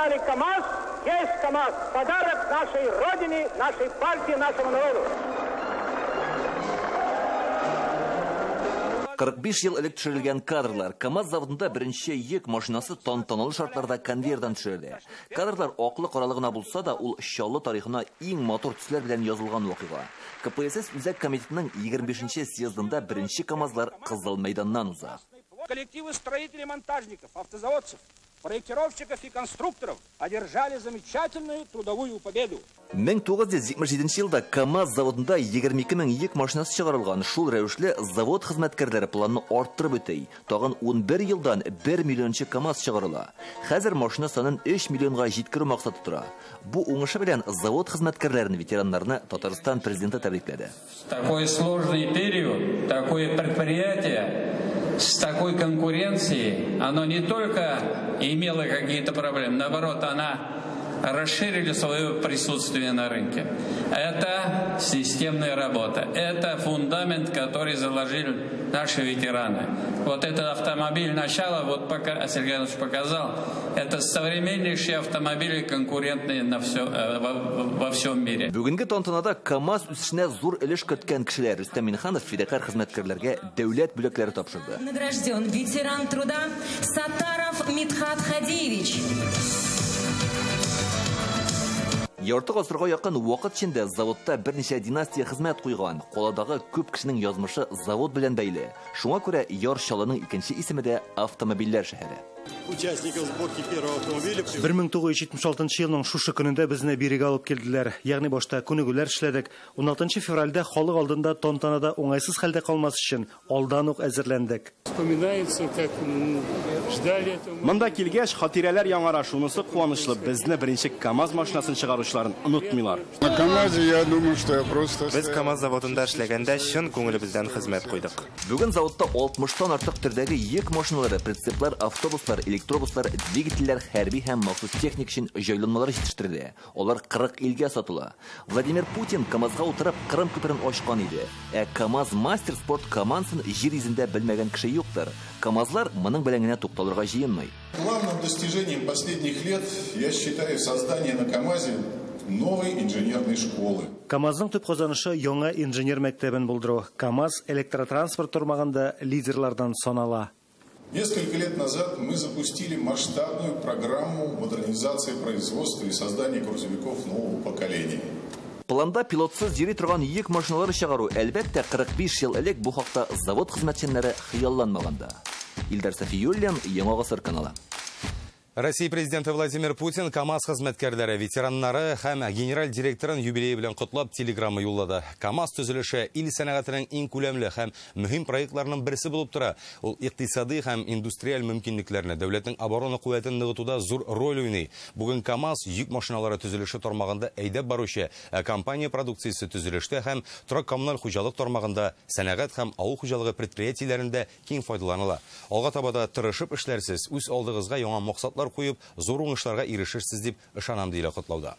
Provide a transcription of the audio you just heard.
назвали КамАЗ, есть КамАЗ. Подарок нашей Родине, нашей партии, нашему народу. 45 yıl элек төшерелгән кадрлар. КамАЗ заводында беренче йөк машинасы тантаналы шартларда конвейердан төшерелде. Кадрлар аклы каралыгына булса да, ул Чаллы тарихына иң матур төсләр белән язылган вакыйга. КПСС үзәк комитетының 25-нче съездында беренче КамАЗлар Кызыл мәйданнан уза. Коллективы строителей, монтажников, автозаводцев, проектировщиков и конструкторов одержали замечательную трудовую победу. 1977 елда КамАЗ заводында 22 мең йөк машинасы чыгарылган. Шул рәвешле завод хезмәткәрләре планны арттырып үтәй. Тагын 11 елдан 1 миллиончы КамАЗ чыгарыла. Хәзер машина санын 3 миллионга җиткерү максаты тора. Бу уңышы белән завод хезмәткәрләрен, ветераннарны Татарстан президенты тәбрикләде. Такой сложный период, такое предприятие с такой конкуренцией, оно не только имело какие-то проблемы, наоборот, она расширили свое присутствие на рынке. Это системная работа, это фундамент, который заложили наши ветераны. Вот этот автомобиль начала, вот пока Сергей Иванович показал, это современнейшие автомобили, конкурентные на во всем мире. Бүгенге тантанада КамАЗ үсешенә зур өлеш көткән кешеләр Рөстәм Миннеханов фидакар хезмәткәрләргә дәүләт бүләкләре тапшырды. Награжден ветеран труда Саттаров Мидхат Хадиевич. Ярты гасырга якын вакыт içinde заводта берничә династия хезмәт куйган. Каладагы күп кешенең язмышы завод белән бәйле. Шуңа күрә Яр Чаллының икенче исеме дә автомобильләр шәһәре. Участников сборки первого автомобиля. 1976 елның шушы көнендә безне бирегә алып килделәр. Ягъни башта күнегүләр эшләдек. 16 февральдә халык алдында тантанада уңайсыз хәлдә калмас өчен алдан ук әзерләндек. Вспоминается, как ждали этого. Монда килгәч, хатирәләр яңара, шунысы куанычлы. Безне беренче КамАЗ машинасын чыгаручыларын онытмыйлар. На КамАЗе я думаю, что я просто... Без КамАЗ заводында эшләгәндә чын күңелебездән хезмәт куйдык. Бүген заводта 60тан артык төрдәге йөк машиналары, прицеплар, автобуслар, электробуслар, двигательләр, хәрби һәм махсус техник өчен җайланмалар җитештерелә. Алар 40 илгә сатыла. Владимир Путин КамАЗга утырып Кырым күперен ачкан иде. КамАЗ мастер спорт командасын җир йөзендә белмәгән кеше юктыр. КамАЗлар моның белән генә тукталырга җыенмый. Главным достижением последних лет я считаю создание на КамАЗе новой инженерной школы. КамАЗның төп казанышы яңа инженер мәктәбен булдыру. КамАЗ электротранспорт тармагында лидерлардан санала. Несколько лет назад мы запустили масштабную программу модернизации производства и создания грузовиков нового поколения. Планда пилотсыз йөри торган йөк машиналары чыгару, әлбәттә, 45 ел элек бу хакта завод хезмәтчәннәре хыялланмаганда. Илдар Сафиуллин, Яңа гасыр каналы. Россия президенты Владимир Путин КамАЗ хезмәткәрләре, ветераннары һәм генераль директорын юбилей белән котлап телеграмма юллады. КамАЗ төзелеше ил сәнәгатенең иң күләмле һәм мөһим проектларының берсе булып тора. Ул икътисади һәм индустриаль мөмкинлекләрне, дәүләтнең оборона куәтен ныгытуда зур роль уйный. Бүген КамАЗ йөк машиналары төзелеше тармагында әйдәп баручы, компания продукциясе төзелештә һәм торак-коммуналь хуҗалык тармагында, сәнәгать һәм авыл хуҗалыгы предприятиеләрендә киң файдаланыла. Алга табада тырышып эшләрсез, үз алдыгызга яңа максатлар куеп, зур уңышларга ирешерсез дип ышанам, диелә котлауда.